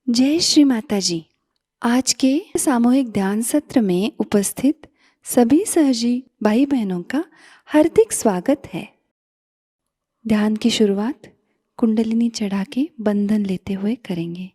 जय श्री माताजी। आज के सामूहिक ध्यान सत्र में उपस्थित सभी सहजी भाई बहनों का हार्दिक स्वागत है। ध्यान की शुरुआत कुंडलिनी चढ़ा के बंधन लेते हुए करेंगे।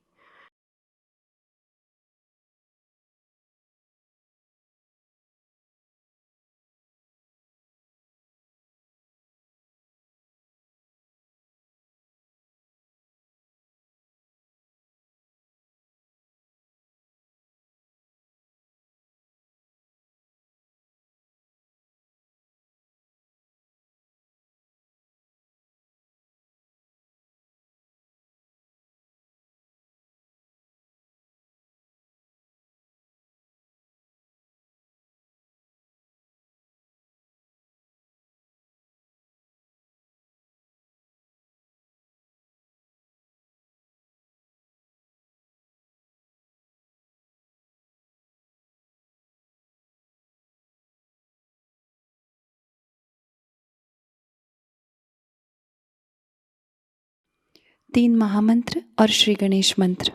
तीन महामंत्र और श्री गणेश मंत्र।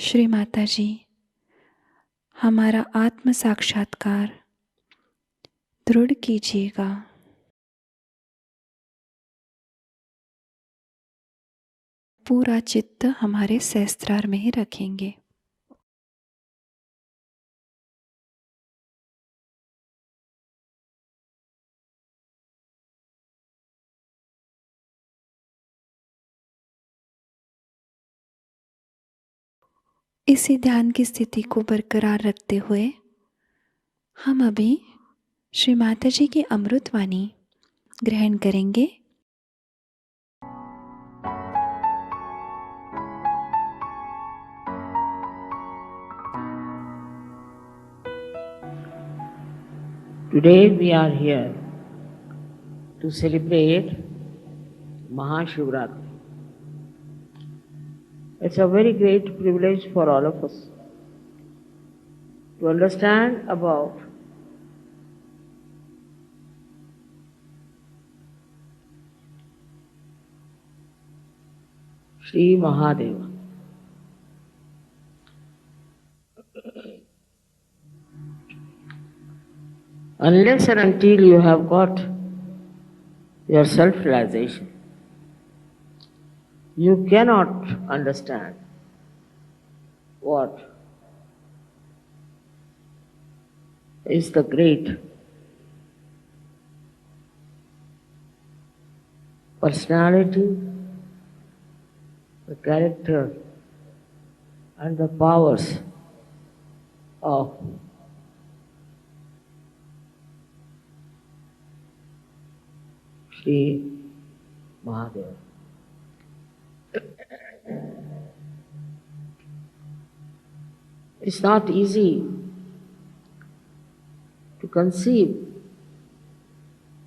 श्री माताजी, हमारा आत्म साक्षात्कार दृढ़ कीजिएगा। पूरा चित्त हमारे सहस्त्रार में ही रखेंगे। इसी ध्यान की स्थिति को बरकरार रखते हुए हम अभी श्री माताजी की अमृतवाणी ग्रहण करेंगे। Today we are here to celebrate Mahashivaratri. It's a very great privilege for all of us to understand about Shri Mahadeva. Unless and until you have got your self-realization, you cannot understand what is the great personality, the character and the powers of Shri Mahadeva. It's not easy to conceive,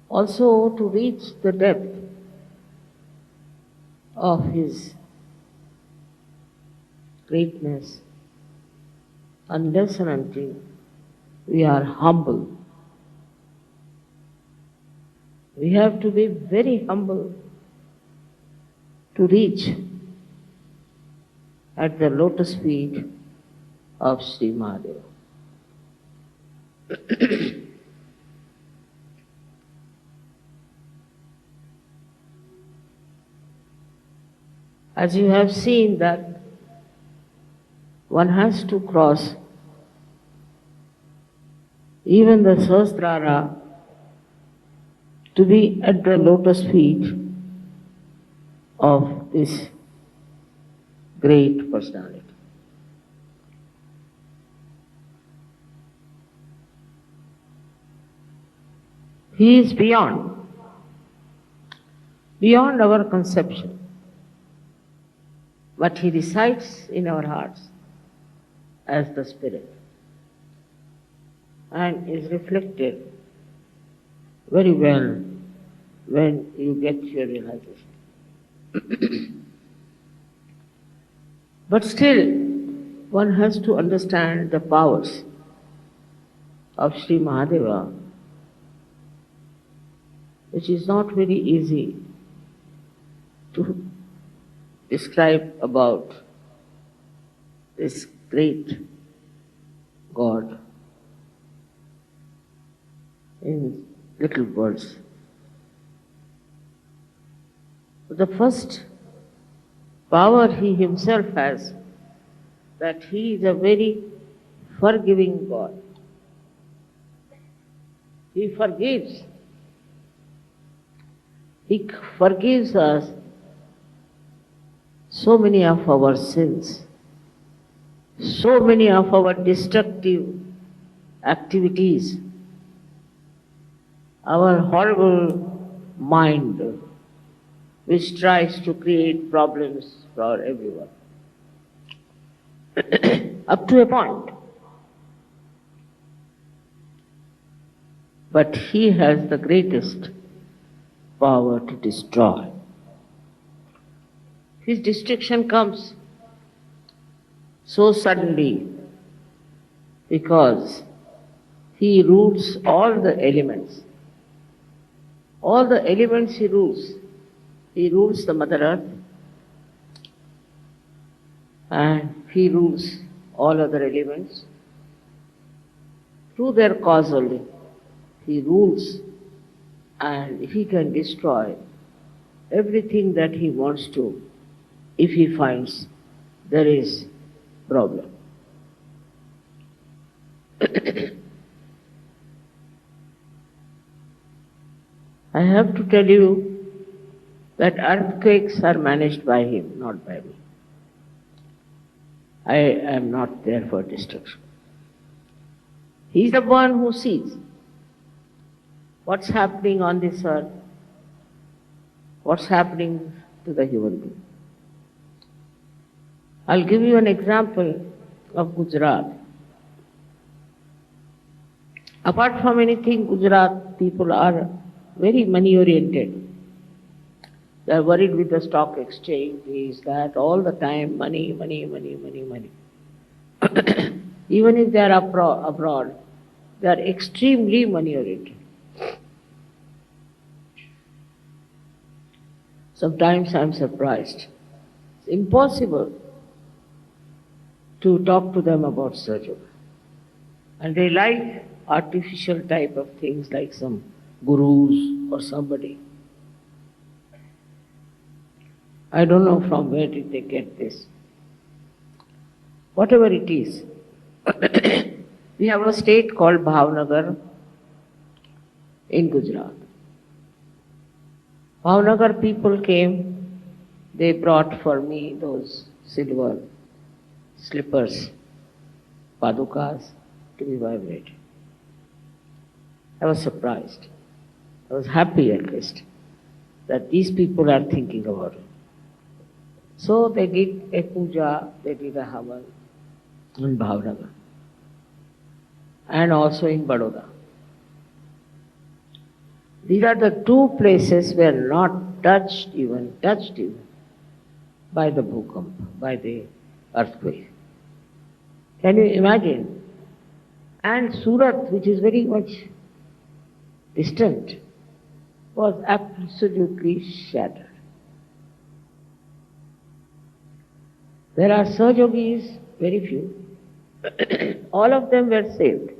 also to reach the depth of his greatness unless and until we are humble. We have to be very humble to reach at the lotus feet of Shri Mahadeva. As you have seen that one has to cross even the Sahasrara to be at the lotus feet of this great personality. He is beyond our conception, but he resides in our hearts as the Spirit and is reflected very well when you get your realization. But still, one has to understand the powers of Shri Mahadeva, which is not very easy to describe about this great God in little words. The first power he himself has, that he is a very forgiving God. He forgives. He forgives us so many of our sins, so many of our destructive activities, our horrible mind which tries to create problems for everyone. Up to a point. But he has the greatest power to destroy. His destruction comes so suddenly because he rules all the elements. All the elements he rules. He rules the Mother Earth and he rules all other elements. Through their causal, he rules and he can destroy everything that he wants to if he finds there is problem. I have to tell you that earthquakes are managed by him, not by me. I am not there for destruction. He is the one who sees what's happening on this earth, what's happening to the human being. I'll give you an example of Gujarat. Apart from anything, Gujarat people are very money oriented. They are worried with the stock exchange, this, that, all the time, money, money, money, money, money. Even if they are abroad, they are extremely money oriented. Sometimes I am surprised. It's impossible to talk to them about Sahajayoga. And they like artificial type of things like some gurus or somebody. I don't know from where did they get this. Whatever it is. We have a state called Bhavnagar in Gujarat. Bhavnagar people came, they brought for me those silver slippers, padukas, to be vibrated. I was surprised. I was happy at least that these people are thinking about it. So they did a puja, they did a havan in Bhavnagar and also in Baroda. These are the two places were not touched even by the bhukamp, by the earthquake. Can you imagine? And Surat, which is very much distant, was absolutely shattered. There are Sahajogis, very few. All of them were saved.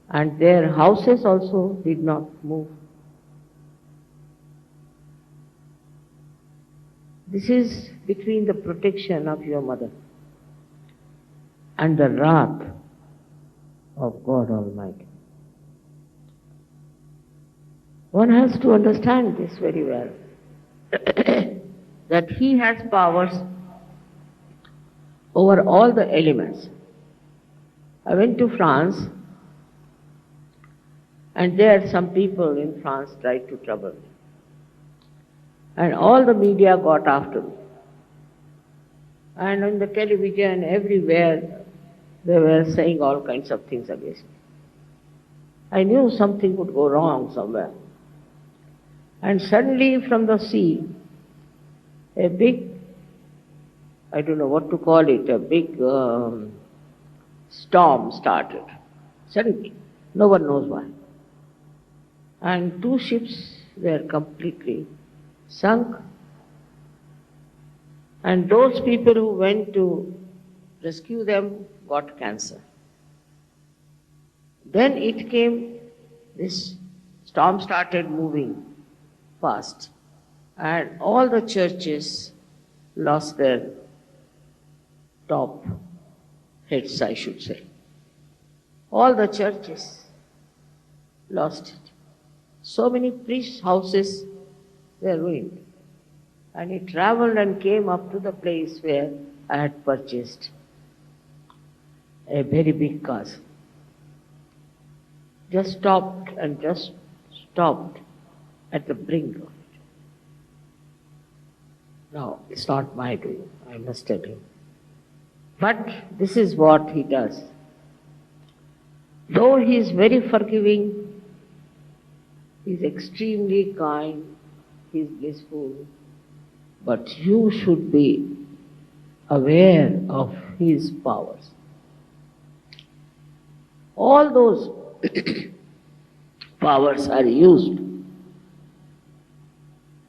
And their houses also did not move. This is between the protection of your mother and the wrath of God Almighty. One has to understand this very well, that He has powers over all the elements. I went to France, and there some people in France tried to trouble me. And all the media got after me. And on the television, everywhere, they were saying all kinds of things against me. I knew something would go wrong somewhere. And suddenly from the sea, a big, I don't know what to call it, a big storm started. Suddenly, no one knows why. And two ships were completely sunk. And those people who went to rescue them got cancer. Then it came, this storm started moving fast. And all the churches lost their top heads, I should say. All the churches lost it. So many priests' houses were ruined. And it traveled and came up to the place where I had purchased a very big castle. Just stopped at the brink of it. Now, it's not my doing, I must tell you. But this is what He does. Though He is very forgiving, He is extremely kind, He is blissful, but you should be aware of His powers. All those powers are used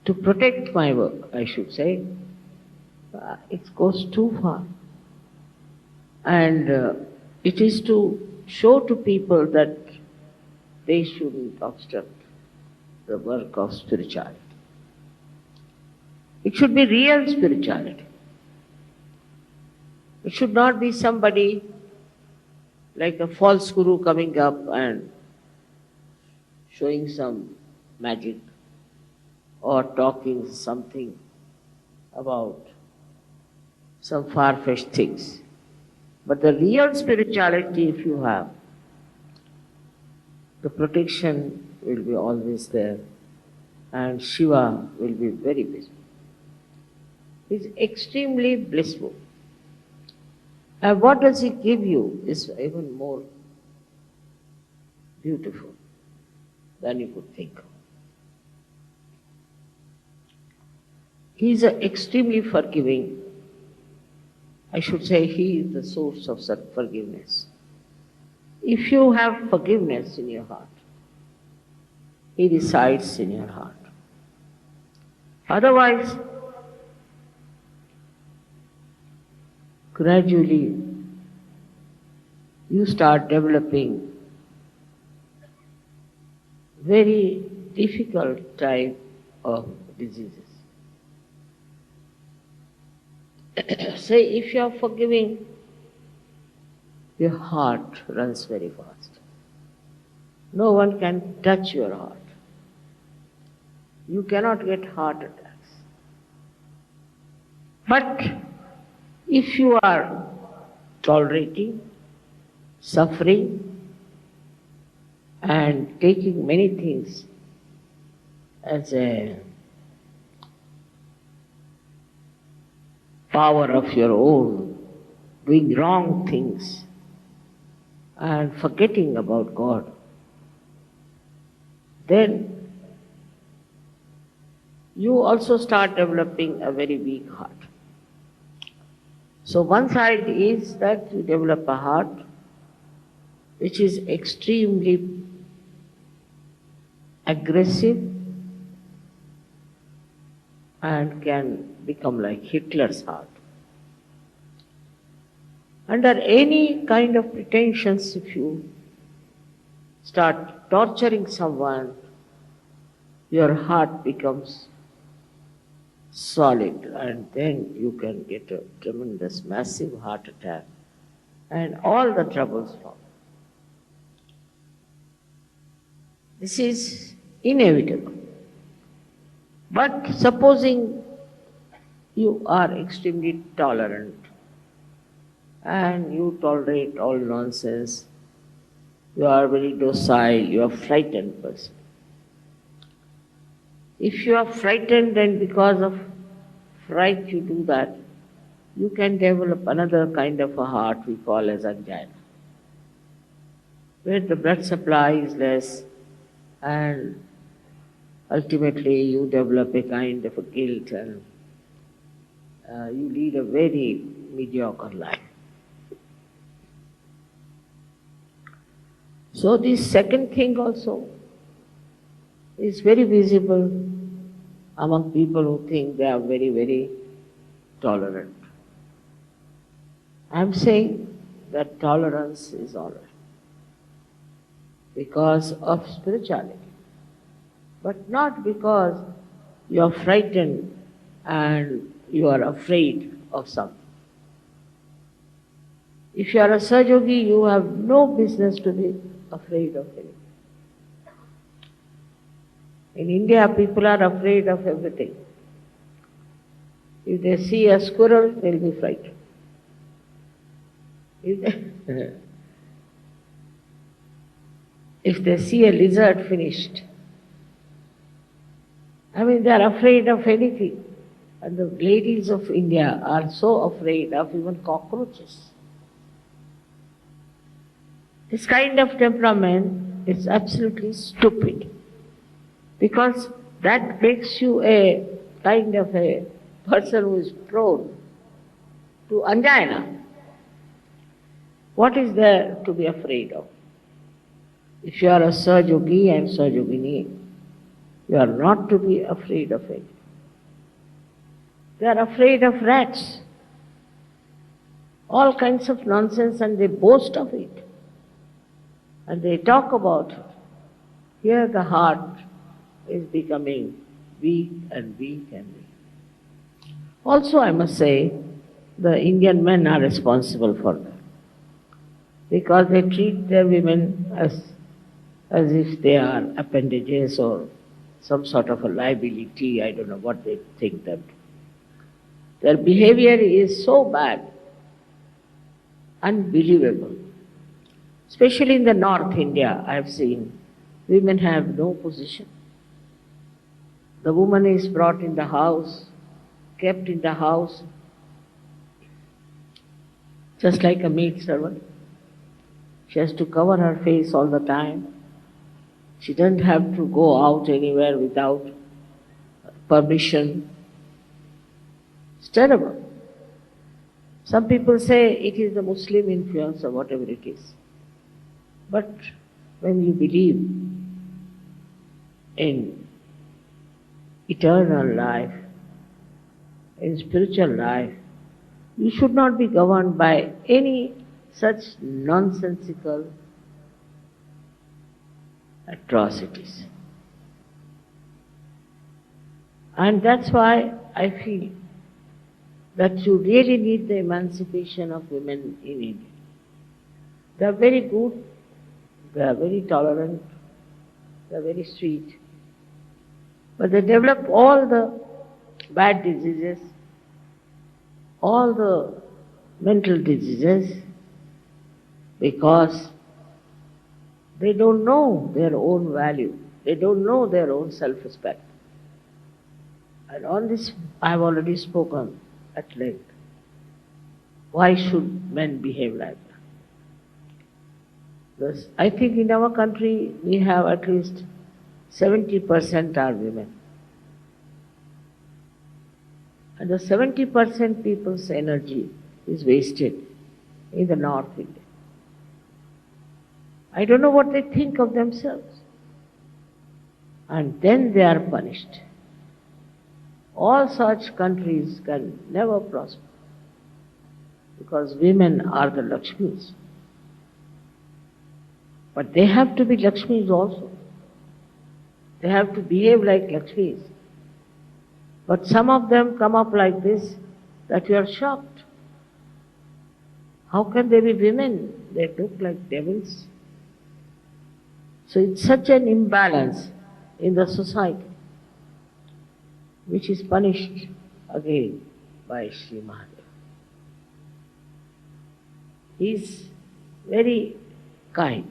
to protect my work, I should say. It goes too far. And it is to show to people that they shouldn't obstruct the work of spirituality. It should be real spirituality. It should not be somebody like a false guru coming up and showing some magic or talking something about some far-fetched things. But the real spirituality, if you have, the protection will be always there, and Shiva will be very busy. He is extremely blissful. And what does he give you is even more beautiful than you could think of. He is extremely forgiving. I should say he is the source of such forgiveness. If you have forgiveness in your heart, he resides in your heart. Otherwise, gradually you start developing very difficult type of diseases. Say, if you are forgiving, your heart runs very fast. No one can touch your heart. You cannot get heart attacks. But if you are tolerating, suffering, and taking many things as a power of your own, doing wrong things, and forgetting about God, then you also start developing a very weak heart. So one side is that you develop a heart which is extremely aggressive and can become like Hitler's heart. Under any kind of pretensions, if you start torturing someone, your heart becomes solid, and then you can get a tremendous, massive heart attack, and all the troubles follow. This is inevitable. But supposing you are extremely tolerant and you tolerate all nonsense, you are very docile, you are a frightened person. If you are frightened and because of fright you do that, you can develop another kind of a heart we call as angina, where the blood supply is less and ultimately you develop a kind of a guilt and you lead a very mediocre life. So this second thing also is very visible among people who think they are very, very tolerant. I am saying that tolerance is all right because of spirituality, but not because you are frightened and you are afraid of something. If you are a Sahajayogi, you have no business to be afraid of anything. In India, people are afraid of everything. If they see a squirrel, they will be frightened. If they see a lizard, finished. I mean, they are afraid of anything. And the ladies of India are so afraid of even cockroaches. This kind of temperament is absolutely stupid, because that makes you a kind of a person who is prone to angina. What is there to be afraid of? If you are a Sahajayogi and Sahajogini, you are not to be afraid of it. They are afraid of rats. all kinds of nonsense, and they boast of it. And they talk about it. Here the heart is becoming weak and weak and weak. Also, I must say, the Indian men are responsible for that, because they treat their women as if they are appendages or some sort of a liability. I don't know what they think that. Their behavior is so bad, unbelievable. Especially in the North India, I have seen women have no position. The woman is brought in the house, kept in the house, just like a maid servant. She has to cover her face all the time. She doesn't have to go out anywhere without permission. It's terrible. Some people say it is the Muslim influence or whatever it is. But when you believe in eternal life, in spiritual life, you should not be governed by any such nonsensical atrocities. And that's why I feel that you really need the emancipation of women in India. They are very good, they are very tolerant, they are very sweet, but they develop all the bad diseases, all the mental diseases, because they don't know their own value, they don't know their own self-respect. And on this I have already spoken at length. Why should men behave like that? Because I think in our country we have at least 70% are women. And the 70% people's energy is wasted in the North India. I don't know what they think of themselves. And then they are punished. All such countries can never prosper, because women are the Lakshmis. But they have to be Lakshmis also. They have to behave like Lakshmis. But some of them come up like this that you are shocked. How can they be women? They look like devils. So it's such an imbalance in the society, which is punished again by Shri Mahadeva. He is very kind,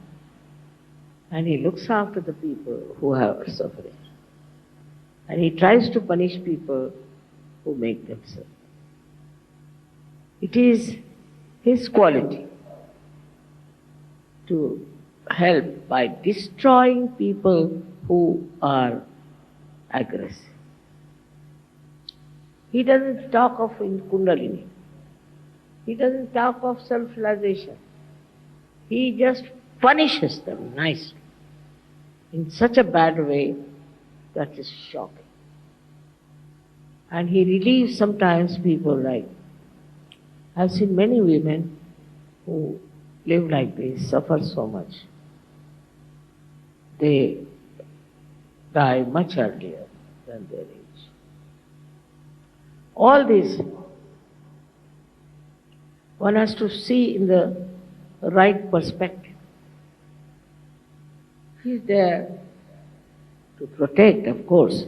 and he looks after the people who are suffering. And he tries to punish people who make them suffer. It is his quality to help by destroying people who are aggressive. He doesn't talk of in Kundalini. He doesn't talk of self-realization. He just punishes them nicely in such a bad way that is shocking. And he relieves sometimes people like, I've seen many women who live like this, suffer so much. They die much earlier than their age. All this one has to see in the right perspective. He's there to protect, of course,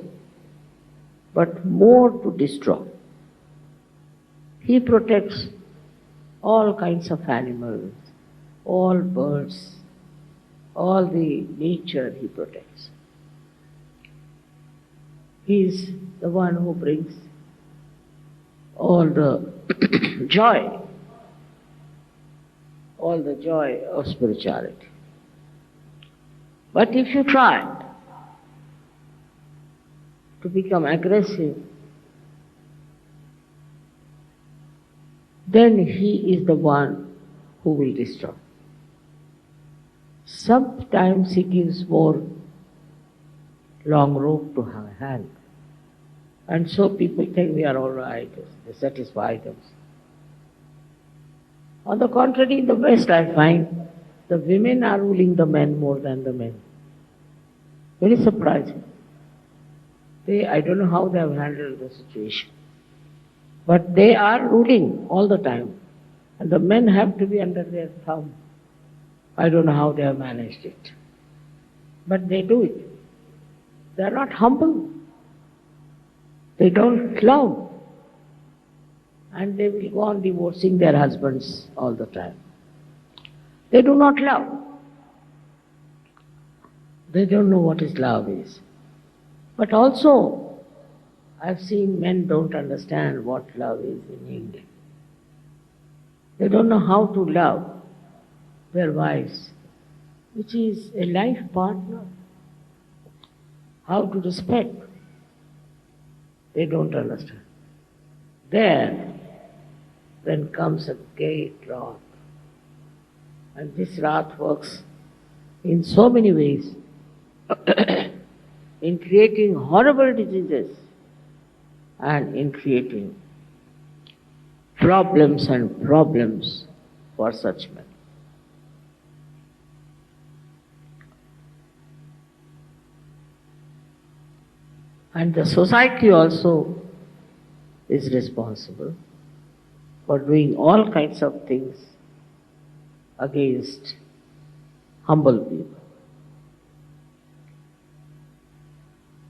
but more to destroy. He protects all kinds of animals, all birds, all the nature he protects. He is the one who brings all the joy of spirituality. But if you try to become aggressive, then he is the one who will destroy. Sometimes he gives more long rope to her hand. And so people think we are all right, they satisfy themselves. On the contrary, in the West I find the women are ruling the men more than the men. Very surprising. I don't know how they have handled the situation. But they are ruling all the time. And the men have to be under their thumb. I don't know how they have managed it. But they do it. They are not humble. They don't love. And they will go on divorcing their husbands all the time. They do not love. They don't know what is love is. But also, I've seen men don't understand what love is in India. They don't know how to love their wives, which is a life partner. How to respect. They don't understand. There, then comes a great wrath. And this wrath works in so many ways, in creating horrible diseases and in creating problems and problems for such men. And the society also is responsible for doing all kinds of things against humble people.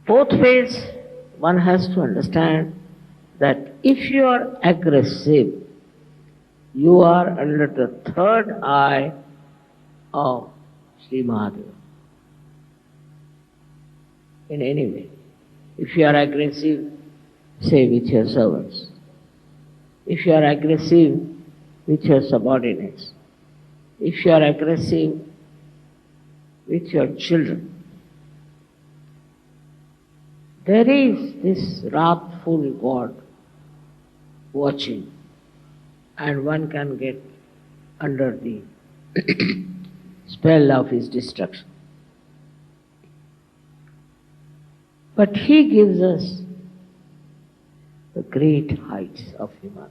Both ways, one has to understand that if you are aggressive, you are under the third eye of Shri Mahadeva. In any way. If you are aggressive, say with your servants. If you are aggressive with your subordinates. If you are aggressive with your children. There is this wrathful God watching, and one can get under the spell of his destruction. But he gives us the great heights of Himalaya.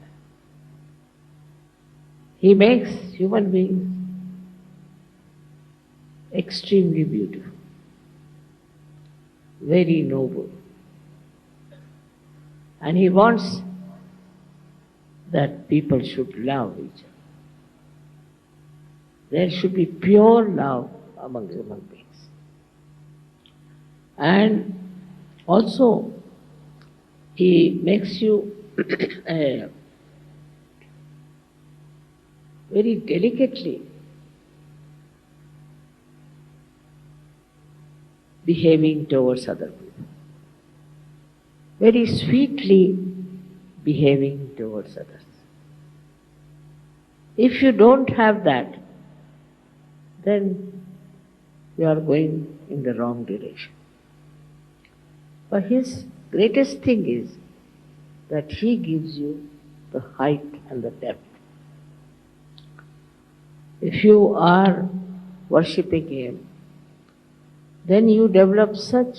He makes human beings extremely beautiful, very noble. And he wants that people should love each other. There should be pure love among human beings. And also, he makes you very delicately behaving towards other people. Very sweetly behaving towards others. If you don't have that, then you are going in the wrong direction. But his greatest thing is that he gives you the height and the depth. If you are worshipping him, then you develop such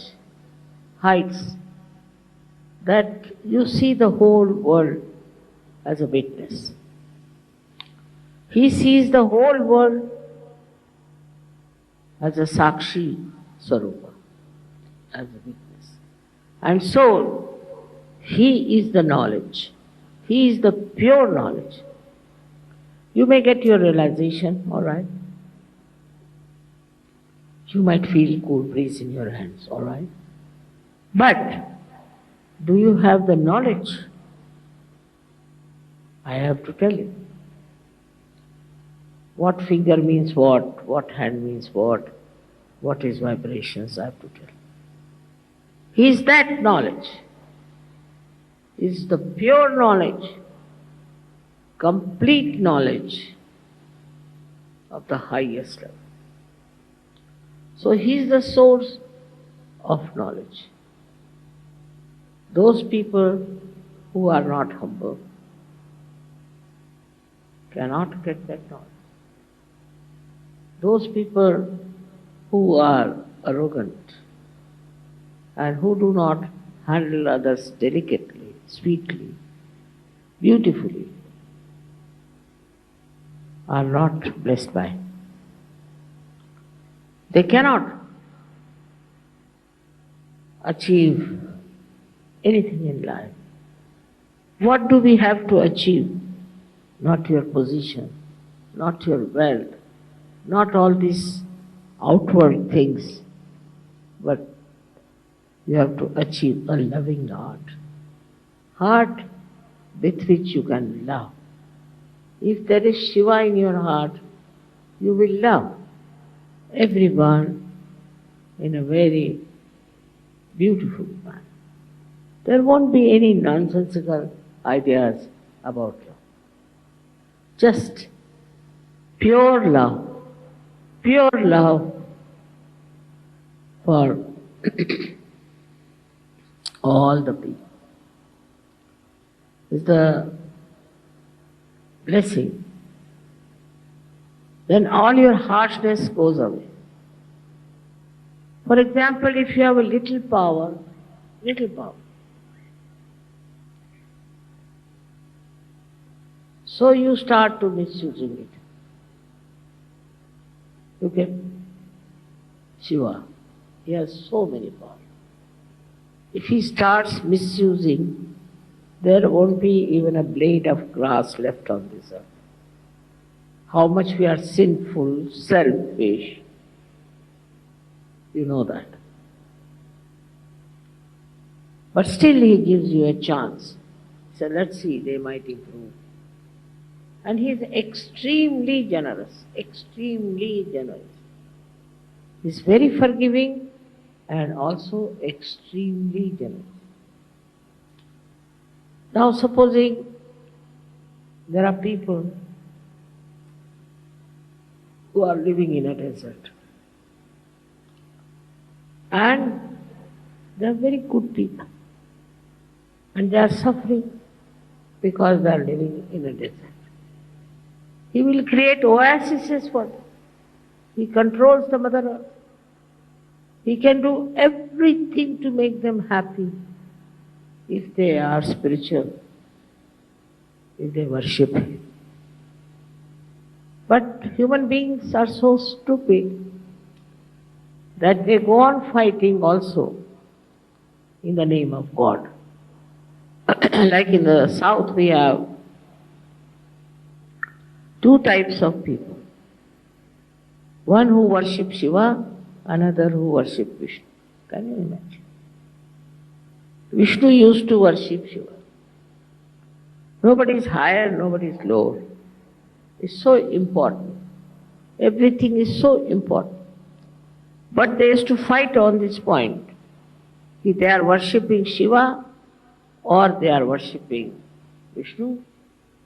heights that you see the whole world as a witness. He sees the whole world as a Sakshi Swarupa, as a witness. And so, he is the knowledge. He is the pure knowledge. You may get your realization, all right? You might feel cool breeze in your hands, all right? But, do you have the knowledge? I have to tell you. What finger means what hand means what is vibrations, I have to tell you. He is that knowledge. He is the pure knowledge, complete knowledge of the highest level. So he is the source of knowledge. Those people who are not humble cannot get that knowledge. Those people who are arrogant and who do not handle others delicately, sweetly, beautifully, are not blessed by. They cannot achieve anything in life. What do we have to achieve? Not your position, not your wealth, not all these outward things, but you have to achieve a loving heart with which you can love. If there is Shiva in your heart, you will love everyone in a very beautiful manner. There won't be any nonsensical ideas about love. Just pure love for all the people is the blessing. Then all your harshness goes away. For example, if you have a little power, so you start to misusing it. Look at Shiva. He has so many powers. If he starts misusing, there won't be even a blade of grass left on this earth. How much we are sinful, selfish, you know that. But still he gives you a chance. So let's see, they might improve. And he is extremely generous, extremely generous. He is very forgiving and also extremely generous. Now supposing there are people who are living in a desert and they are very good people and they are suffering because they are living in a desert. He will create oases for them. He controls the Mother Earth. He can do everything to make them happy if they are spiritual, if they worship Him. But human beings are so stupid that they go on fighting also in the name of God. Like in the south we have two types of people. One who worship Shiva, another who worship Vishnu. Can you imagine? Vishnu used to worship Shiva. Nobody is higher, nobody is lower. It's so important. Everything is so important. But they used to fight on this point. If they are worshipping Shiva or they are worshipping Vishnu,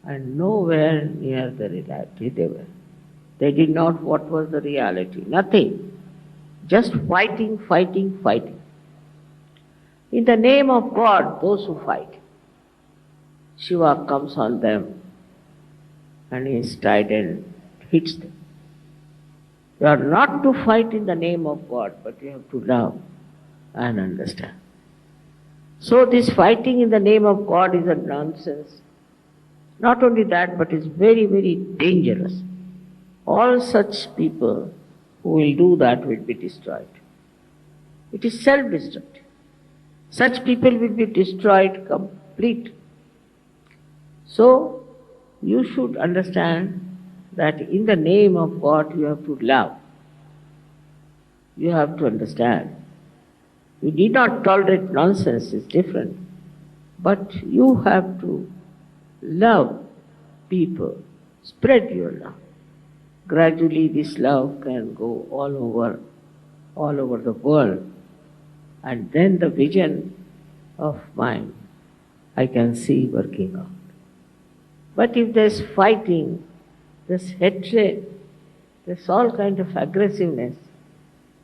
and nowhere near the reality they were. They did not what was the reality, nothing. Just fighting. In the name of God, those who fight, Shiva comes on them and his trident hits them. You are not to fight in the name of God, but you have to love and understand. So this fighting in the name of God is a nonsense. Not only that, but it's very, very dangerous. All such people who will do that will be destroyed. It is self-destructive. Such people will be destroyed completely. So, you should understand that in the name of God you have to love. You have to understand. You need not tolerate nonsense, it's different. But you have to love people, spread your love. Gradually this love can go all over the world. And then the vision of mine I can see working out. But if there's fighting, there's hatred, there's all kind of aggressiveness,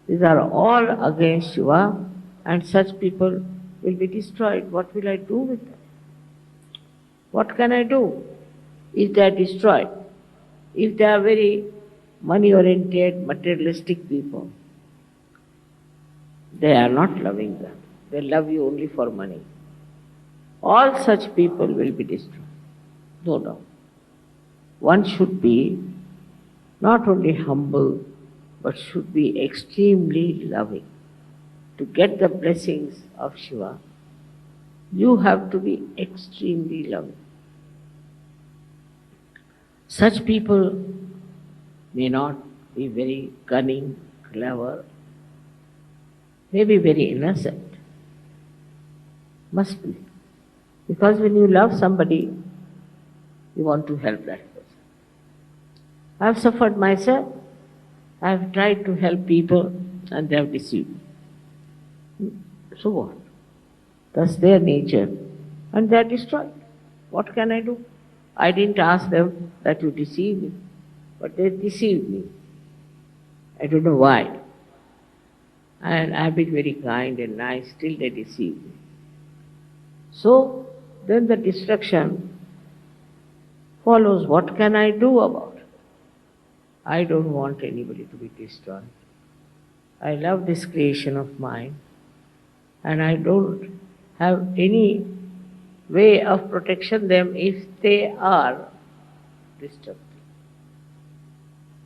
these are all against Shiva, and such people will be destroyed. What will I do with them? What can I do if they are destroyed? If they are very money-oriented, materialistic people, they are not loving them. They love you only for money. All such people will be destroyed. No doubt. One should be not only humble, but should be extremely loving. To get the blessings of Shiva, you have to be extremely loving. Such people may not be very cunning, clever, may be very innocent. Must be. Because when you love somebody, you want to help that person. I have suffered myself. I have tried to help people and they have deceived me. So what? That's their nature and they are destroyed. What can I do? I didn't ask them that you deceive me, but they deceived me. I don't know why. And I've been very kind and nice, still they deceive me. So then the destruction follows. What can I do about it? I don't want anybody to be destroyed. I love this creation of mine and I don't have any way of protection them if they are destructive.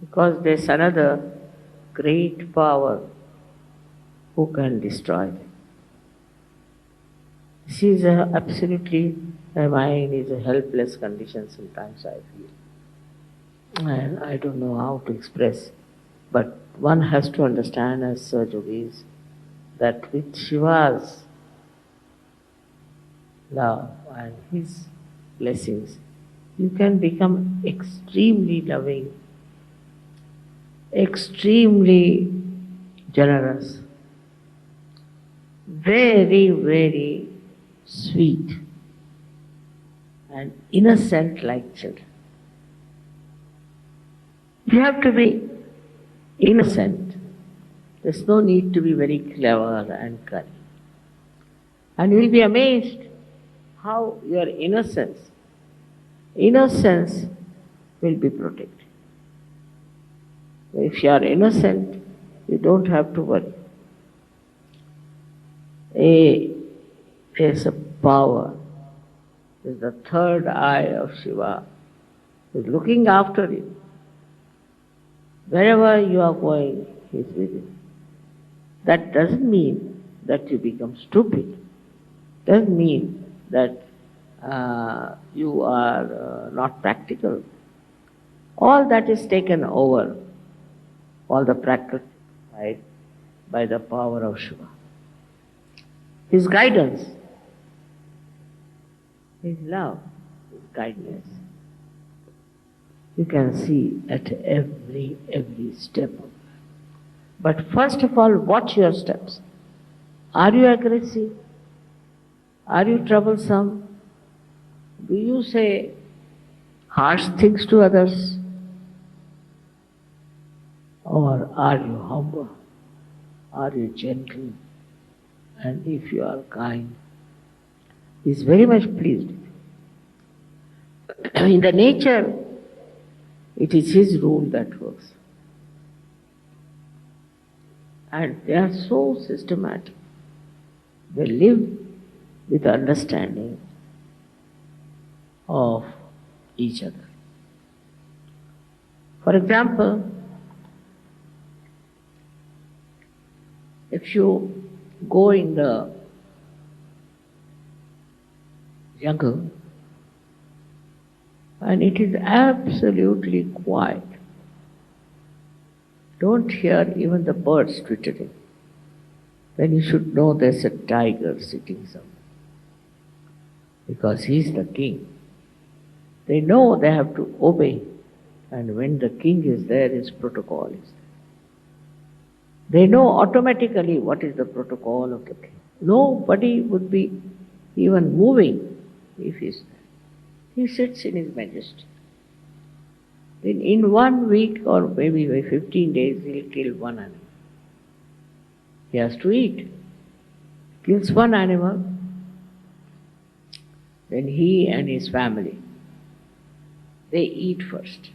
Because there's another great power who can destroy them. This is absolutely, my mind is a helpless condition sometimes I feel. And I don't know how to express, but one has to understand as Sahaja that with Shiva's love and his blessings, you can become extremely loving, extremely generous, very, very sweet and innocent like children. You have to be innocent. There's no need to be very clever and cunning. And you'll be amazed how your innocence will be protected. If you are innocent, you don't have to worry. There's a power. There's the third eye of Shiva who is looking after you. Wherever you are going, he is with you. That doesn't mean that you become stupid. Doesn't mean that you are not practical. All that is taken over, all the practice, right, by the power of Shiva. His guidance, his love, his kindness, you can see at every step. But first of all, watch your steps. Are you aggressive? Are you troublesome? Do you say harsh things to others? Or are you humble? Are you gentle? And if you are kind, he is very much pleased with you. In the nature, it is his rule that works. And they are so systematic. They live with understanding of each other. For example, if you go in the jungle and it is absolutely quiet, don't hear even the birds twittering, then you should know there's a tiger sitting somewhere. Because he's the king. They know they have to obey, and when the king is there, his protocol is there. They know automatically what is the protocol of the king. Nobody would be even moving if he's there. He sits in his majesty. Then in 1 week or maybe by 15 days, he'll kill one animal. He has to eat. Kills one animal, then he and his family, they eat first.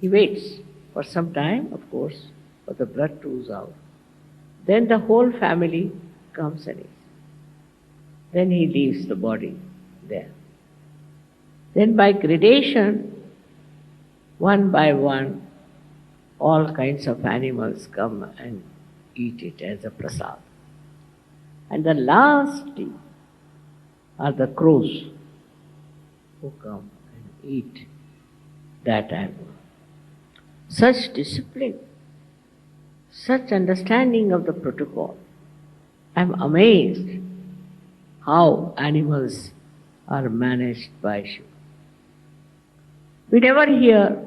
He waits for some time, of course, for the blood to ooze out. Then the whole family comes and eats. Then he leaves the body there. Then by gradation, one by one, all kinds of animals come and eat it as a prasad. And the last are the crows who come and eat that animal. Such discipline, such understanding of the protocol. I am amazed how animals are managed by Shiva. We never hear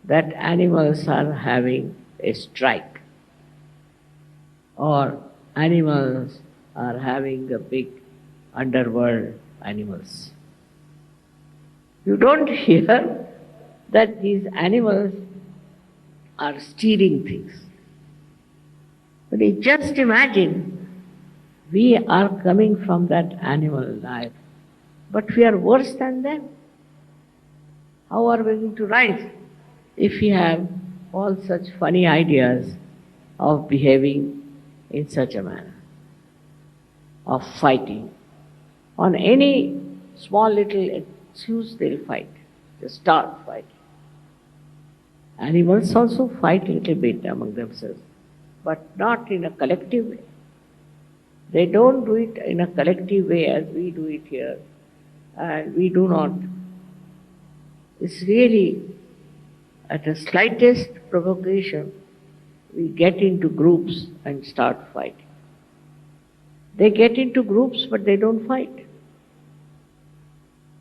that animals are having a strike or animals are having a big underworld animals. You don't hear that these animals are stealing things. But you just imagine, we are coming from that animal life, but we are worse than them. How are we going to rise if we have all such funny ideas of behaving in such a manner, of fighting? On any small little excuse they'll fight, they start fighting. Animals also fight a little bit among themselves, but not in a collective way. They don't do it in a collective way as we do it here, and we do not. It's really, at the slightest provocation, we get into groups and start fighting. They get into groups, but they don't fight.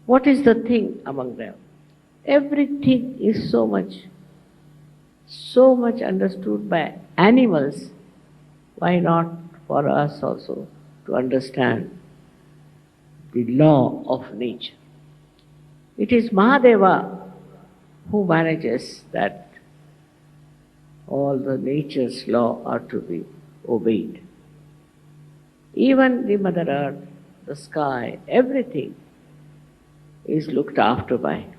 What is the thing among them? Everything is so much understood by animals. Why not for us also to understand the law of nature? It is Mahadeva who manages that all the nature's law are to be obeyed. Even the Mother Earth, the sky, everything is looked after by him.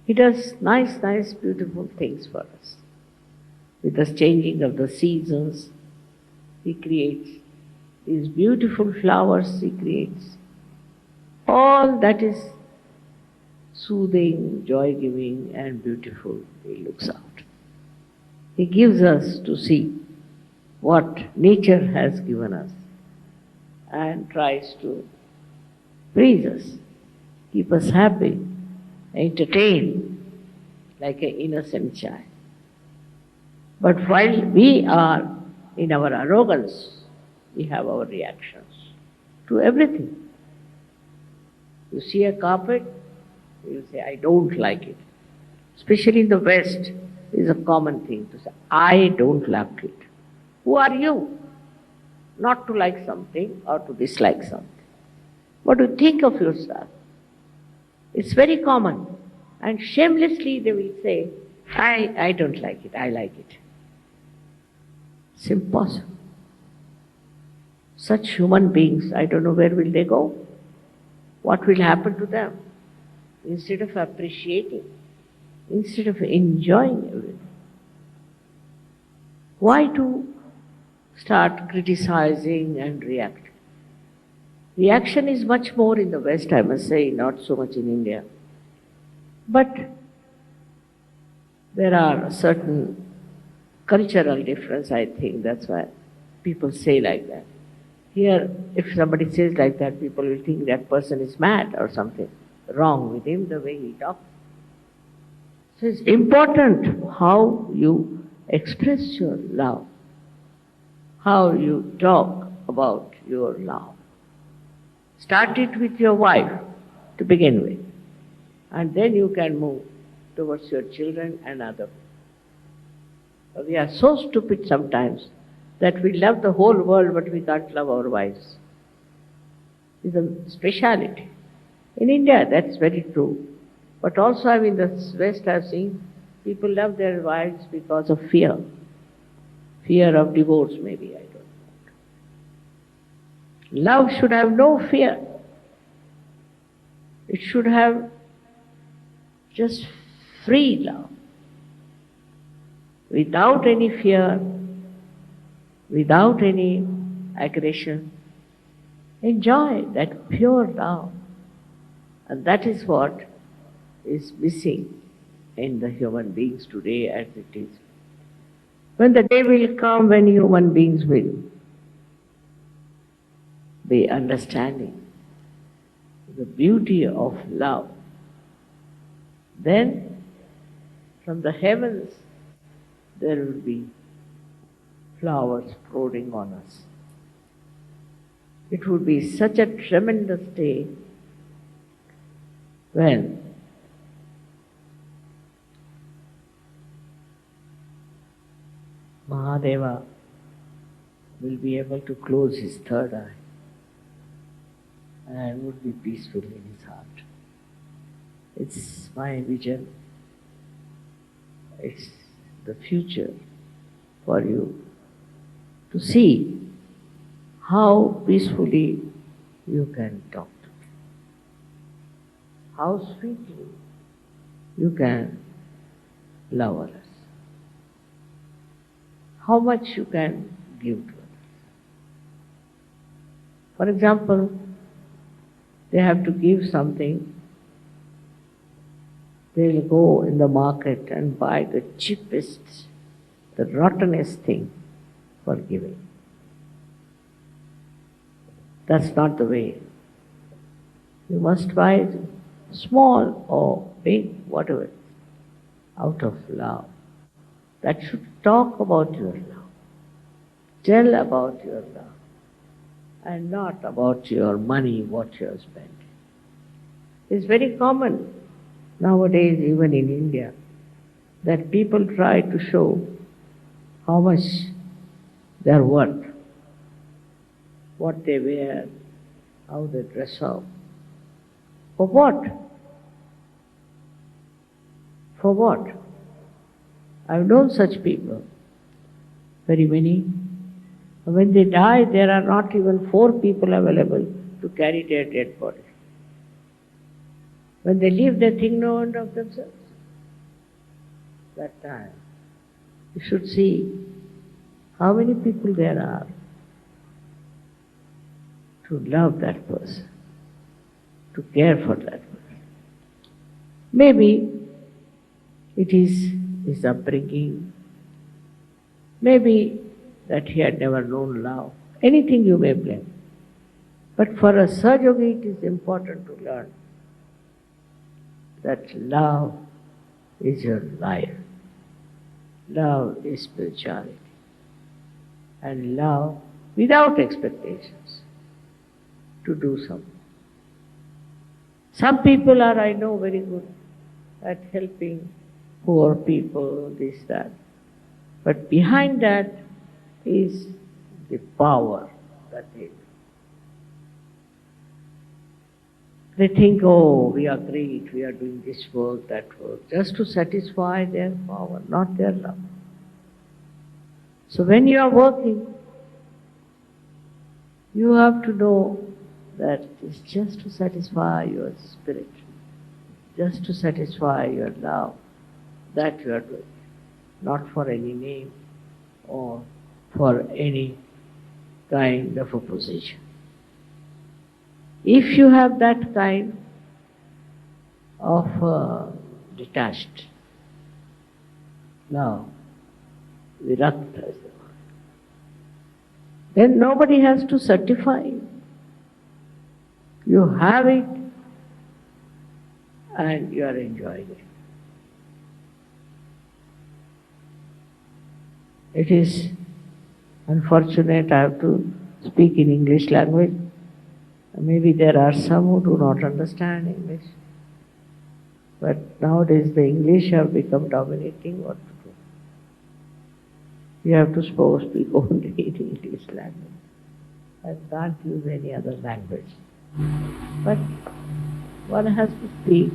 He does nice, beautiful things for us. With the changing of the seasons, he creates these beautiful flowers, he creates. All that is soothing, joy-giving and beautiful, he looks out. He gives us to see what nature has given us and tries to please us, keep us happy, entertain like an innocent child. But while we are in our arrogance, we have our reactions to everything. You see a carpet, you say, I don't like it. Especially in the West, is a common thing to say, I don't like it. Who are you not to like something or to dislike something? What do you think of yourself? It's very common. And shamelessly they will say, I don't like it, I like it. It's impossible. Such human beings, I don't know where will they go. What will happen to them? Instead of appreciating, instead of enjoying everything. Why to start criticizing and reacting? Reaction is much more in the West, I must say, not so much in India. But there are certain cultural difference, I think, that's why people say like that. Here, if somebody says like that, people will think that person is mad or something wrong with him, the way he talks. So it's important how you express your love, how you talk about your love. Start it with your wife to begin with, and then you can move towards your children and others. We are so stupid sometimes that we love the whole world but we can't love our wives. It's a speciality. In India that's very true. But also in the West I've seen people love their wives because of fear. Fear of divorce maybe, I don't know. Love should have no fear. It should have just free love. Without any fear, without any aggression. Enjoy that pure love. And that is what is missing in the human beings today as it is. When the day will come when human beings will be understanding the beauty of love, then from the heavens there will be flowers pouring on us. It would be such a tremendous day when Mahadeva will be able to close his third eye and would be peaceful in his heart. It's my vision. It's the future for you to see how peacefully you can talk to me, how sweetly you can love others, how much you can give to others. For example, they have to give something, they'll go in the market and buy the cheapest, the rottenest thing for giving. That's not the way. You must buy it small or big, whatever, out of love. That should talk about your love, tell about your love, and not about your money, what you have spent. It's very common nowadays, even in India, that people try to show how much they are worth, what they wear, how they dress up. For what? For what? I've known such people, very many. When they die, there are not even 4 people available to carry their dead body. When they leave, they think no one of themselves. That time, you should see how many people there are to love that person, to care for that person. Maybe it is his upbringing, maybe that he had never known love. Anything you may blame. But for a Sahajayogi, it is important to learn that love is your life. Love is spirituality. And love without expectations to do something. Some people are, I know, very good at helping poor people, this, that. But behind that is the power that they think, oh, we are great, we are doing this work, that work, just to satisfy their power, not their love. So when you are working, you have to know that it's just to satisfy your spirit, just to satisfy your love, that you are doing, not for any name or for any kind of a position. If you have that kind of detached love, virakta is the word, then nobody has to certify you. You have it and you are enjoying it. It is unfortunate I have to speak in English language. Maybe there are some who do not understand English. But nowadays the English have become dominating. What to do? You have to speak only in English language and can't use any other language. But one has to speak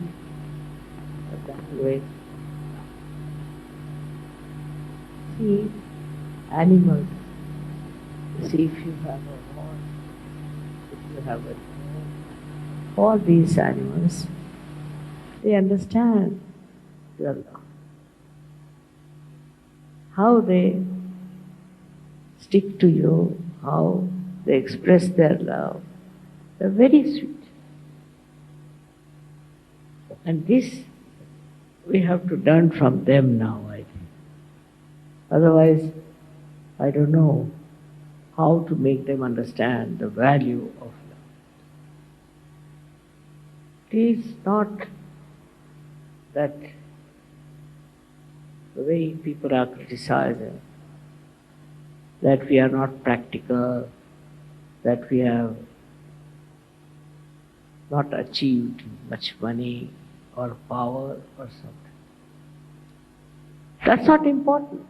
the language. See animals. See if you have a horse, if you have a dog. All these animals, they understand your love. How they stick to you, how they express their love. They're very sweet. And this we have to learn from them now, I think. Otherwise, I don't know how to make them understand the value of love. It is not that the way people are criticizing, that we are not practical, that we have not achieved much money or power or something. That's not important.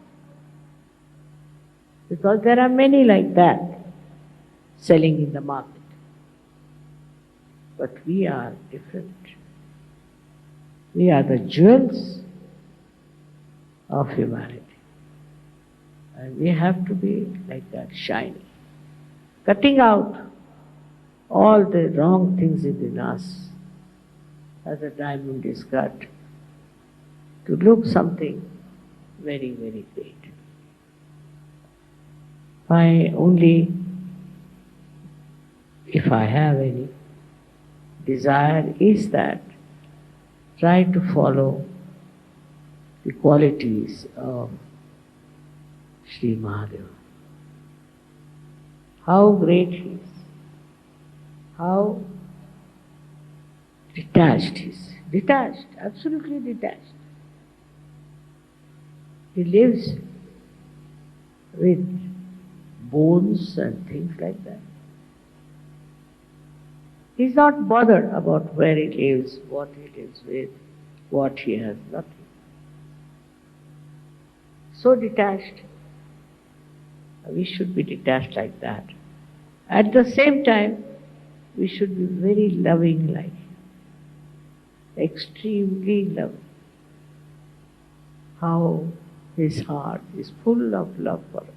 Because there are many like that selling in the market. But we are different. We are the jewels of humanity. And we have to be like that, shiny. Cutting out all the wrong things within us as a diamond is cut to look something very, very great. If I have any desire, is that try to follow the qualities of Shri Mahadeva. How great he is, how detached he is. Detached, absolutely detached. He lives with bones and things like that. He's not bothered about where he lives, what he lives with, what he has, nothing. So detached. We should be detached like that. At the same time, we should be very loving like him. Extremely loving. How his heart is full of love for us.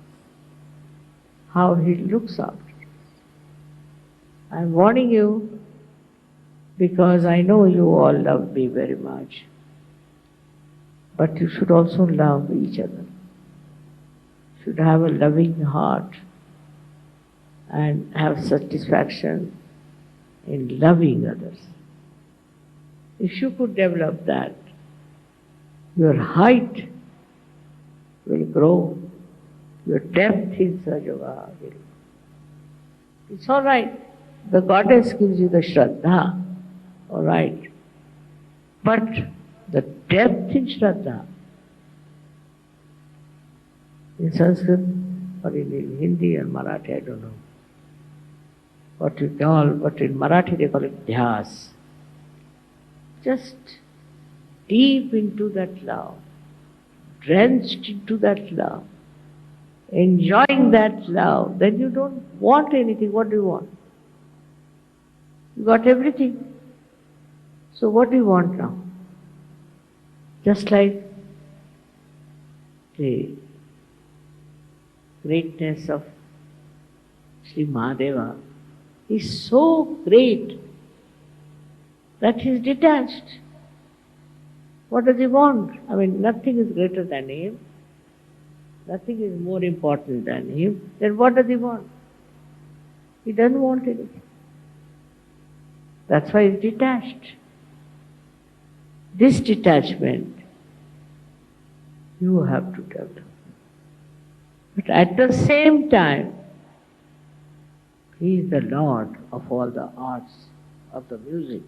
How he looks after us. I'm warning you because I know you all love me very much. But you should also love each other. Should have a loving heart and have satisfaction in loving others. If you could develop that, your height will grow, your depth in Sahajayoga will grow. It's all right. The goddess gives you the Shraddha, all right. But the depth in Shraddha, in Sanskrit or in Hindi or Marathi, I don't know what you call, but in Marathi they call it dhyas. Just deep into that love, drenched into that love, enjoying that love, then you don't want anything. What do you want? You got everything. So what do you want now? Just like the greatness of Shri Mahadeva is so great that he is detached. What does he want? I mean, nothing is greater than him. Nothing is more important than him. Then what does he want? He doesn't want anything. That's why he's detached. This detachment you have to develop. But at the same time, he is the Lord of all the arts, of the music,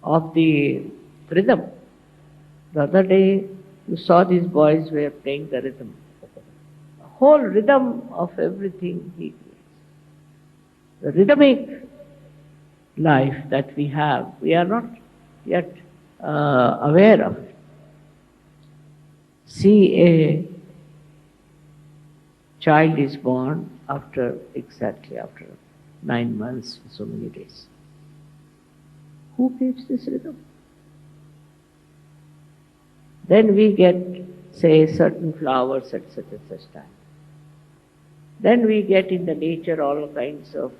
of the rhythm. The other day you saw these boys were playing the rhythm. The whole rhythm of everything he creates. The rhythmic life that we have, we are not yet aware of it. See, a child is born exactly after 9 months, so many days. Who keeps this rhythm? Then we get, say, certain flowers at such and such time. Then we get in the nature all kinds of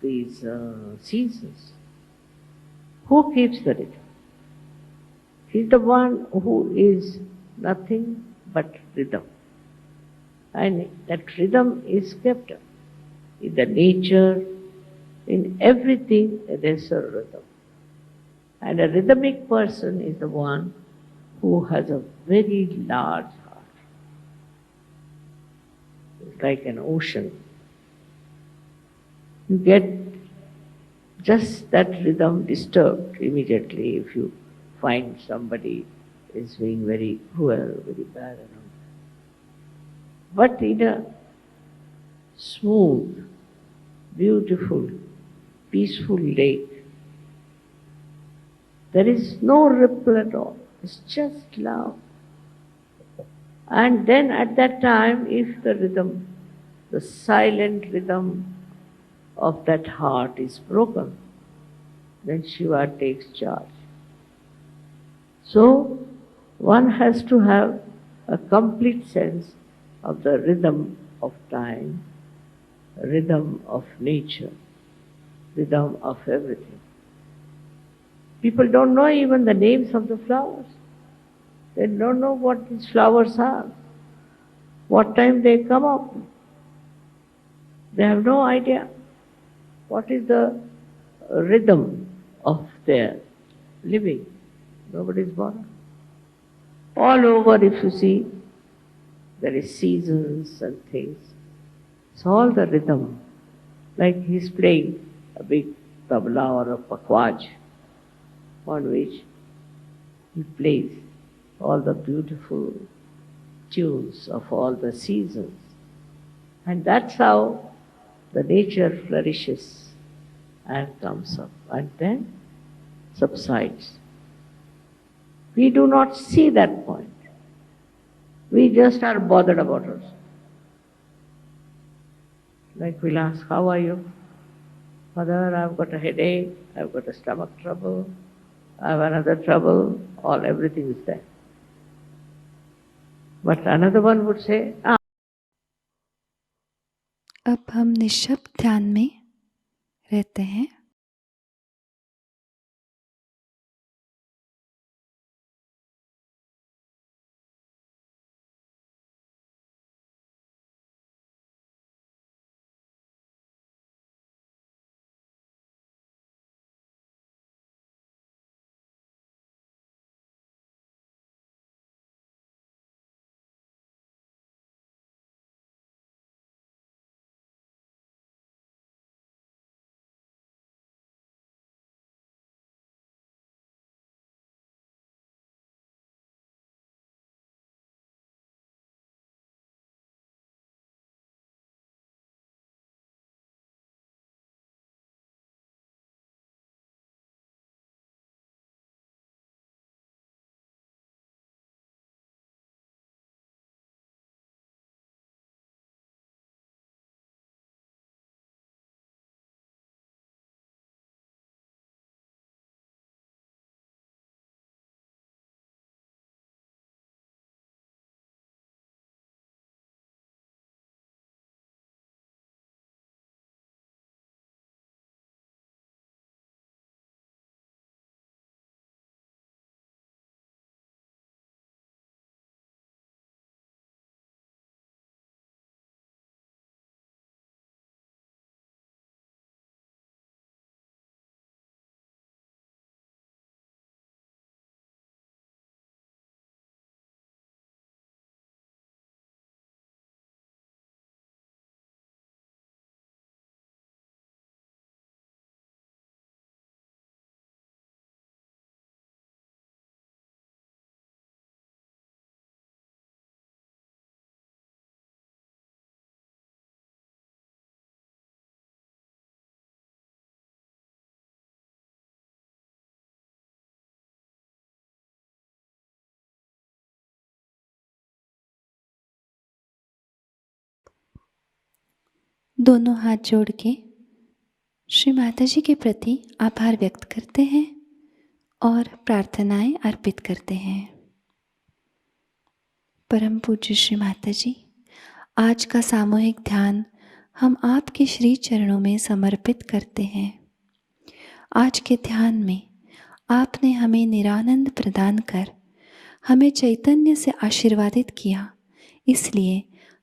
these seasons. Who keeps the rhythm? He's the one who is nothing but rhythm. And that rhythm is kept up. In the nature, in everything, there's a rhythm. And a rhythmic person is the one who has a very large heart. It's like an ocean. You get just that rhythm disturbed immediately if you find somebody is being very cruel, very bad and all. But in a smooth, beautiful, peaceful lake, there is no ripple at all. It's just love. And then at that time, if the rhythm, the silent rhythm of that heart is broken, then Shiva takes charge. So, one has to have a complete sense of the rhythm of time, rhythm of nature, rhythm of everything. People don't know even the names of the flowers. They don't know what these flowers are, what time they come up. They have no idea what is the rhythm of their living. Nobody is bothered. All over, if you see, there is seasons and things. It's all the rhythm. Like he's playing a big tabla or a pakwaj on which he plays all the beautiful tunes of all the seasons. And that's how the nature flourishes and comes up and then subsides. We do not see that point. We just are bothered about us. Like we'll ask, how are you? Mother, I've got a headache, I've got a stomach trouble, I have another trouble, everything is there. But another one would say, अब हम निःशब्द ध्यान में रहते हैं। दोनों हाथ जोड़ के श्री माताजी के प्रति आभार व्यक्त करते हैं और प्रार्थनाएं अर्पित करते हैं। परम पूज्य श्री माताजी, आज का सामूहिक ध्यान हम आपके श्री चरणों में समर्पित करते हैं। आज के ध्यान में आपने हमें निरानंद प्रदान कर हमें चैतन्य से आशीर्वादित किया, इसलिए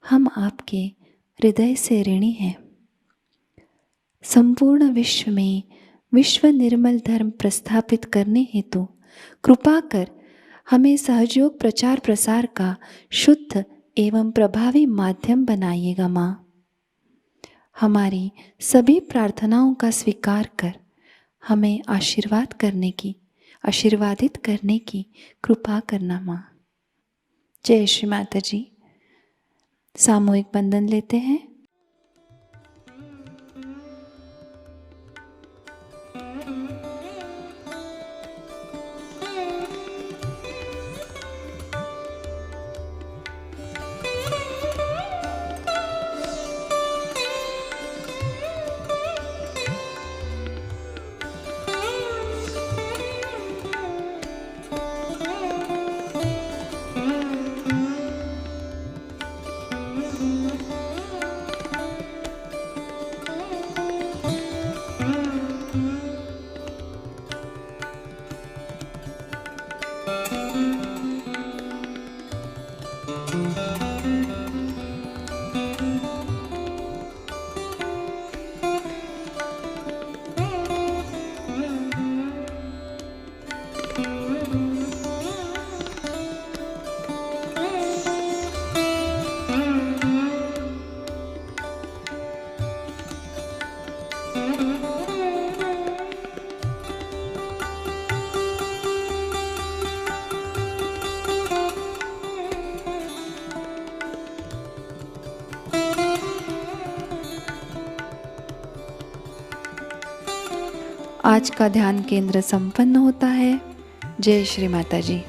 हम आपके हृदय से ऋणी हैं। संपूर्ण विश्व में विश्व निर्मल धर्म प्रस्थापित करने हेतु कृपा कर हमें सहयोग प्रचार प्रसार का शुद्ध एवं प्रभावी माध्यम बनाइएगा माँ। हमारी सभी प्रार्थनाओं का स्वीकार कर हमें आशीर्वादित करने की कृपा करना माँ। जय श्री माता जी। सामूहिक बंधन लेते हैं। आज का ध्यान केंद्र संपन्न होता है। जय श्री माता जी।